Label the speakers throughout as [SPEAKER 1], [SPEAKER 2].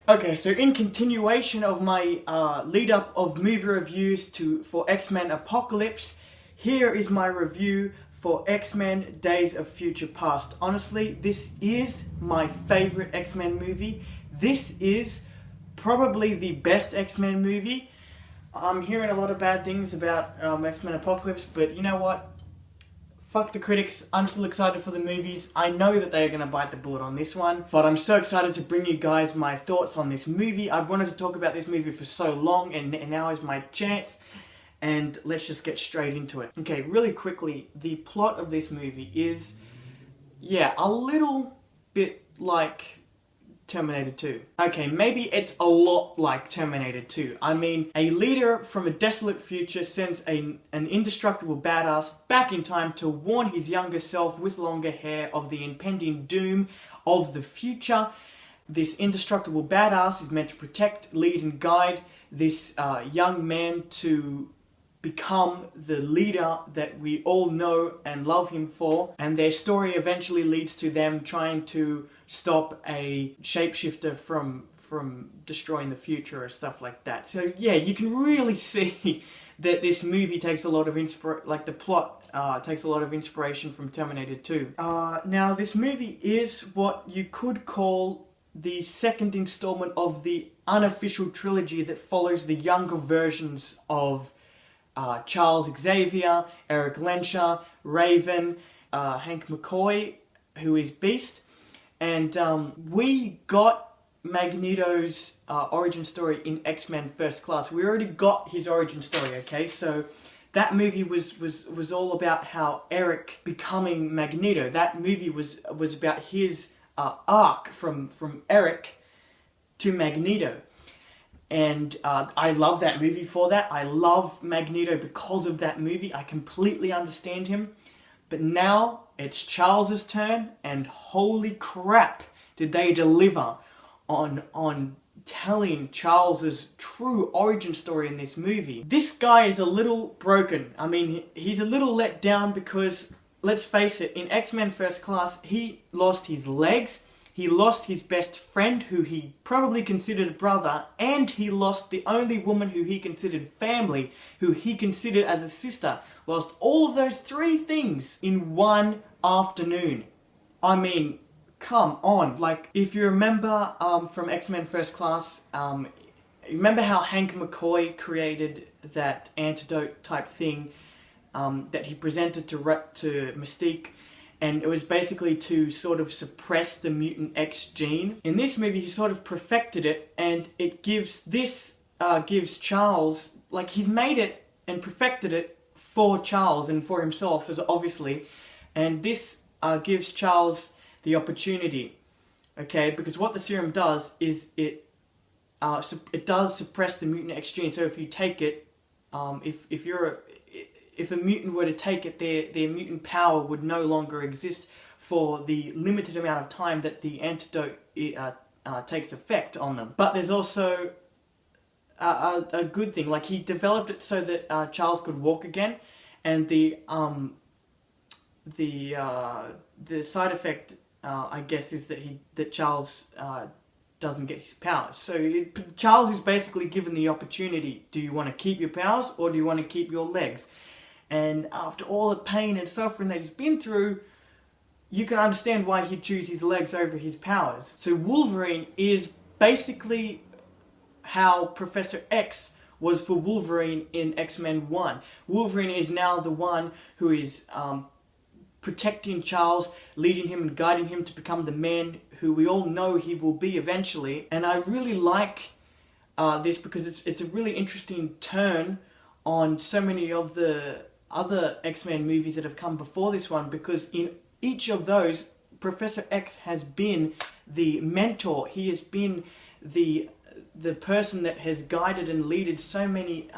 [SPEAKER 1] Okay, so in continuation of my lead up of movie reviews for X-Men Apocalypse, here is my review for X-Men Days of Future Past. Honestly, this is my favorite X-Men movie. This is probably the best X-Men movie. I'm hearing a lot of bad things about X-Men Apocalypse, but you know what? Fuck the critics, I'm still excited for the movies. I know that they are going to bite the bullet on this one, but I'm so excited to bring you guys my thoughts on this movie. I've wanted to talk about this movie for so long, and now is my chance, and let's just get straight into it. Okay, really quickly, the plot of this movie is, yeah, a little bit like Terminator 2. Okay, maybe it's a lot like Terminator 2. I mean, a leader from a desolate future sends an indestructible badass back in time to warn his younger self with longer hair of the impending doom of the future. This indestructible badass is meant to protect, lead, and guide this young man to become the leader that we all know and love him for, and their story eventually leads to them trying to stop a shapeshifter from destroying the future or stuff like that. So yeah, you can really see that this movie takes a lot of the plot takes a lot of inspiration from Terminator 2. Now this movie is what you could call the second installment of the unofficial trilogy that follows the younger versions of Charles Xavier, Eric Lenscher, Raven, Hank McCoy, who is Beast, and we got Magneto's origin story in X-Men First Class. We already got his origin story, okay? So that movie was all about how Eric becoming Magneto. That movie was about his arc from Eric to Magneto. And I love that movie for that. I love Magneto because of that movie. I completely understand him. But now it's Charles's turn, and holy crap, did they deliver on telling Charles's true origin story in this movie. This guy is a little broken. I mean, he's a little let down because, let's face it, in X-Men First Class, he lost his legs. He lost his best friend, who he probably considered a brother, and he lost the only woman who he considered family, who he considered as a sister. Lost all of those three things in one afternoon. I mean, come on. Like, if you remember from X-Men First Class, remember how Hank McCoy created that antidote type thing that he presented to Mystique? And it was basically to sort of suppress the mutant X gene. In this movie, he sort of perfected it, and it gives Charles, like, he's made it and perfected it for Charles and for himself, as obviously, and this gives Charles the opportunity, okay? Because what the serum does is it does suppress the mutant X gene. So if you take it, if a mutant were to take it, their mutant power would no longer exist for the limited amount of time that the antidote takes effect on them. But there's also a good thing. Like, he developed it so that Charles could walk again, and the side effect, I guess, is that Charles doesn't get his powers. So Charles is basically given the opportunity: do you want to keep your powers, or do you want to keep your legs? And after all the pain and suffering that he's been through, you can understand why he'd choose his legs over his powers. So Wolverine is basically how Professor X was for Wolverine in X-Men 1. Wolverine is now the one who is protecting Charles, leading him and guiding him to become the man who we all know he will be eventually. And I really like this because it's a really interesting turn on so many of the other X-Men movies that have come before this one, because in each of those, Professor X has been the mentor. He has been the person that has guided and leaded so many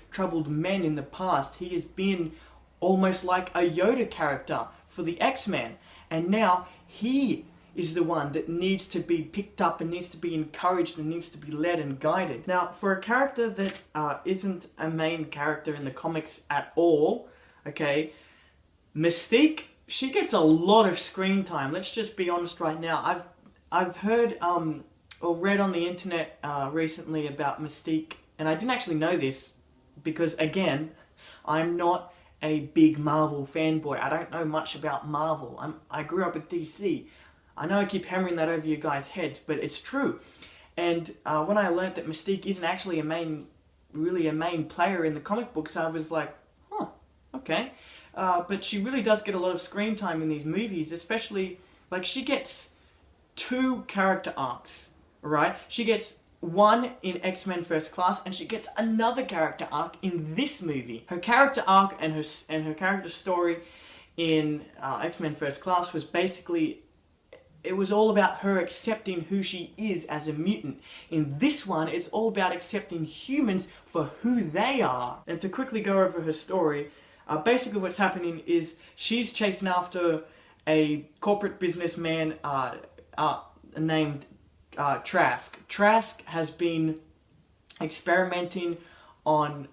[SPEAKER 1] troubled men in the past. He has been almost like a Yoda character for the X-Men, and now he is the one that needs to be picked up and needs to be encouraged and needs to be led and guided. Now, for a character that isn't a main character in the comics at all, okay, Mystique, she gets a lot of screen time. Let's just be honest right now. I've heard or read on the internet recently about Mystique, and I didn't actually know this because, again, I'm not a big Marvel fanboy. I don't know much about Marvel. I grew up with DC. I know I keep hammering that over you guys' heads, but it's true. And when I learnt that Mystique isn't actually really a main player in the comic books, I was like, huh, okay. But she really does get a lot of screen time in these movies, especially, like, she gets 2 character arcs, right? She gets one in X-Men First Class, and she gets another character arc in this movie. Her character arc and her character story in X-Men First Class was basically, it was all about her accepting who she is as a mutant. In this one, it's all about accepting humans for who they are. And to quickly go over her story, basically what's happening is she's chasing after a corporate businessman named Trask. Trask has been experimenting on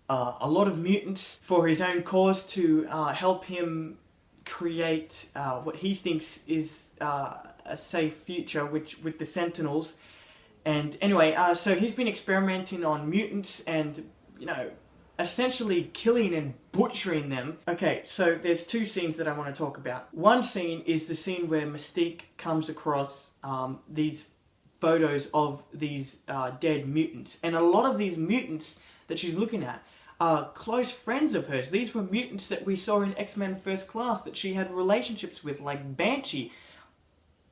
[SPEAKER 1] a lot of mutants for his own cause to help him create what he thinks is a safe future with the Sentinels. And anyway, so he's been experimenting on mutants and, you know, essentially killing and butchering them. Okay, so there's 2 scenes that I want to talk about. One scene is the scene where Mystique comes across these photos of these dead mutants. And a lot of these mutants that she's looking at are close friends of hers. These were mutants that we saw in X-Men First Class that she had relationships with, like Banshee.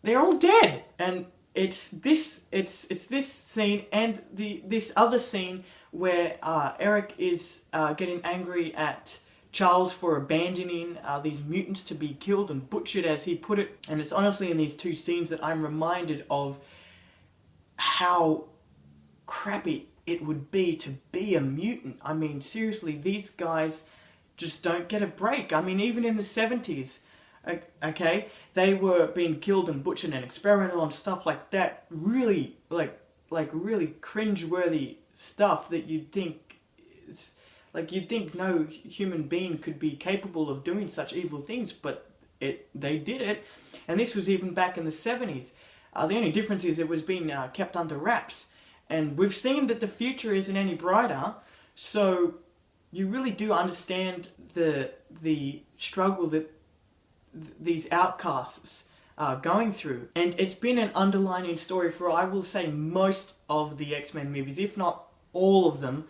[SPEAKER 1] They're all dead. And it's this scene and this other scene where Eric is getting angry at Charles for abandoning these mutants to be killed and butchered, as he put it. And it's honestly in these 2 scenes that I'm reminded of how crappy it would be to be a mutant. I mean, seriously, these guys just don't get a break. I mean, even in the 70s, okay, they were being killed and butchered and experimented on stuff like that. Really, like really cringe-worthy stuff that you'd think no human being could be capable of doing such evil things, but they did it. And this was even back in the 70s. The only difference is it was being kept under wraps. And we've seen that the future isn't any brighter, so you really do understand the struggle that these outcasts are going through. And it's been an underlining story for, I will say, most of the X-Men movies, if not all of them,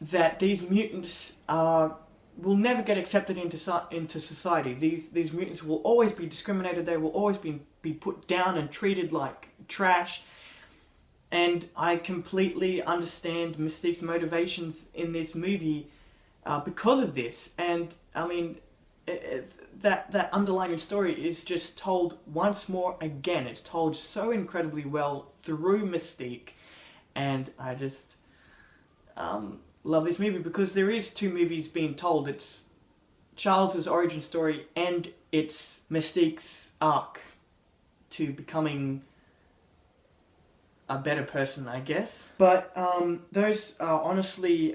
[SPEAKER 1] that these mutants will never get accepted into society. These mutants will always be discriminated, they will always be put down and treated like trash. And I completely understand Mystique's motivations in this movie because of this. And I mean, that underlying story is just told once more again. It's told so incredibly well through Mystique, and I just love this movie because there is 2 movies being told. It's Charles's origin story and it's Mystique's arc to becoming a better person, I guess. But those are honestly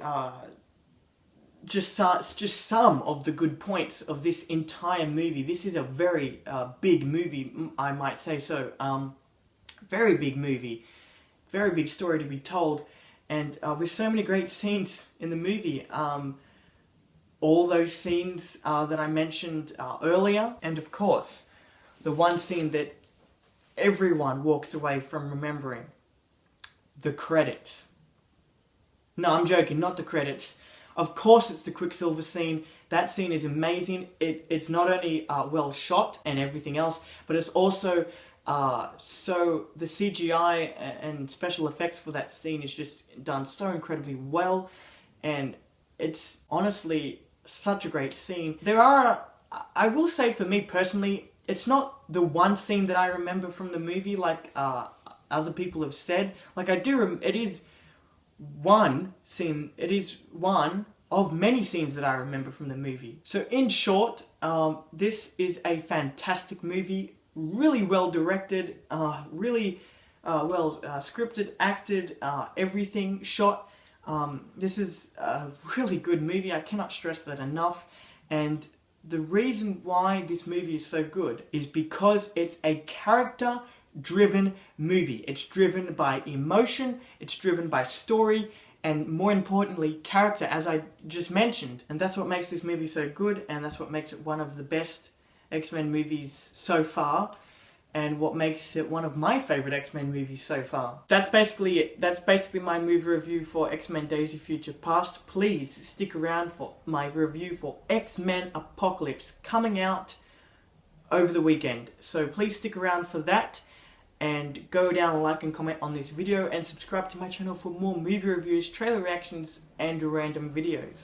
[SPEAKER 1] just some of the good points of this entire movie. This is a very big movie, I might say so. Very big movie, very big story to be told, and with so many great scenes in the movie. All those scenes that I mentioned earlier, and of course, the one scene that everyone walks away from remembering. The credits. No, I'm joking, not the credits. Of course it's the Quicksilver scene. That scene is amazing. It's not only well shot and everything else, but it's also so the CGI and special effects for that scene is just done so incredibly well, and it's honestly such a great scene. There are, I will say for me personally, it's not the one scene that I remember from the movie like other people have said. Like it is one scene, it is one of many scenes that I remember from the movie. So in short, this is a fantastic movie, really well directed, really well scripted, acted, everything shot. This is a really good movie, I cannot stress that enough, and the reason why this movie is so good is because it's a character driven movie. It's driven by emotion, it's driven by story, and more importantly, character, as I just mentioned. And that's what makes this movie so good, and that's what makes it one of the best X-Men movies so far, and what makes it one of my favorite X-Men movies so far. That's basically it. That's basically my movie review for X-Men Days of Future Past. Please stick around for my review for X-Men Apocalypse, coming out over the weekend. So please stick around for that, and go down, like and comment on this video, and subscribe to my channel for more movie reviews, trailer reactions, and random videos.